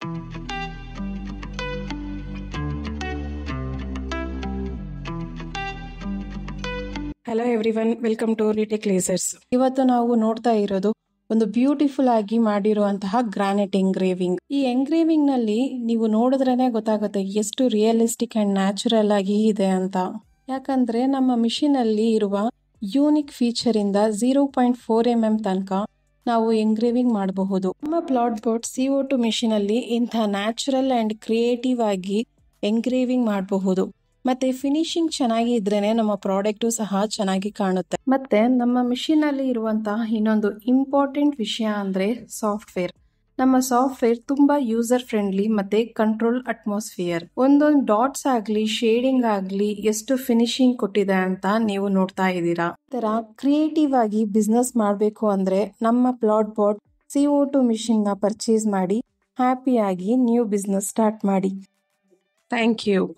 Hello everyone, welcome to Ritek lasers. ಇವತ್ತು ನಾವು ನೋಡ್ತಾ ಇರೋದು ಒಂದು ಬ್ಯೂಟಿಫುಲ್ ಆಗಿ ಮಾಡಿರುವಂತಹ ಗ್ರಾನೈಟ್ ಎಂಗ್ರೇವಿಂಗ್. ಈ ಎಂಗ್ರೇವಿಂಗ್ ನಲ್ಲಿ ನೀವು ನೋಡಿದ್ರೇನೆ ಗೊತ್ತಾಗುತ್ತೆ ಎಷ್ಟು ರಿಯಲಿಸ್ಟಿಕ್ ಅಂಡ್ ನ್ಯಾಚುರಲ್ ಆಗಿ ಇದೆ ಅಂತ. ಯಾಕಂದ್ರೆ ನಮ್ಮ ಮಿಷಿನ್ ಅಲ್ಲಿ ಇರುವ ಯೂನಿಕ್ ಫೀಚರ್ ಇಂದ 0.4 mm ತನಕ ನಾವು ಎಂಗ್ರೇವಿಂಗ್ ಮಾಡಬಹುದು. ನಮ್ಮ ಪ್ಲಾಟ್ ಬೋರ್ಡ್ CO2 ಮಿಷಿನ್ ಅಲ್ಲಿ ಇಂಥ ನ್ಯಾಚುರಲ್ ಅಂಡ್ ಕ್ರಿಯೇಟಿವ್ ಆಗಿ ಎಂಗ್ರೇವಿಂಗ್ ಮಾಡಬಹುದು. ಮತ್ತೆ ಫಿನಿಶಿಂಗ್ ಚೆನ್ನಾಗಿ ಇದ್ರೇನೆ ನಮ್ಮ ಪ್ರಾಡಕ್ಟು ಸಹ ಚೆನ್ನಾಗಿ ಕಾಣುತ್ತೆ. ಮತ್ತೆ ನಮ್ಮ ಮಿಷಿನ್ ಅಲ್ಲಿ ಇರುವಂತಹ ಇನ್ನೊಂದು ಇಂಪಾರ್ಟೆಂಟ್ ವಿಷಯ ಅಂದ್ರೆ ಸಾಫ್ಟ್ವೇರ್. ನಮ್ಮ ಸಾಫ್ಟ್ವೇರ್ ತುಂಬಾ ಯೂಸರ್ ಫ್ರೆಂಡ್ಲಿ ಮತ್ತೆ ಕಂಟ್ರೋಲ್ ಅಟ್ಮಾಸ್ಫಿಯರ್. ಒಂದೊಂದು ಡಾಟ್ಸ್ ಆಗ್ಲಿ ಶೇಡಿಂಗ್ ಆಗ್ಲಿ ಎಷ್ಟು ಫಿನಿಶಿಂಗ್ ಕೊಟ್ಟಿದೆ ಅಂತ ನೀವು ನೋಡ್ತಾ ಇದ್ದೀರಾ. ಈ ತರ ಕ್ರಿಯೇಟಿವ್ ಆಗಿ ಬಿಸ್ನೆಸ್ ಮಾಡಬೇಕು ಅಂದ್ರೆ ನಮ್ಮ ಪ್ಲಾಟ್ ಬೋರ್ಡ್ CO2 ಮಿಷಿನ್ ನ ಪರ್ಚೇಸ್ ಮಾಡಿ ಹ್ಯಾಪಿಯಾಗಿ ನ್ಯೂ ಬಿಸ್ನೆಸ್ ಸ್ಟಾರ್ಟ್ ಮಾಡಿ. Thank you.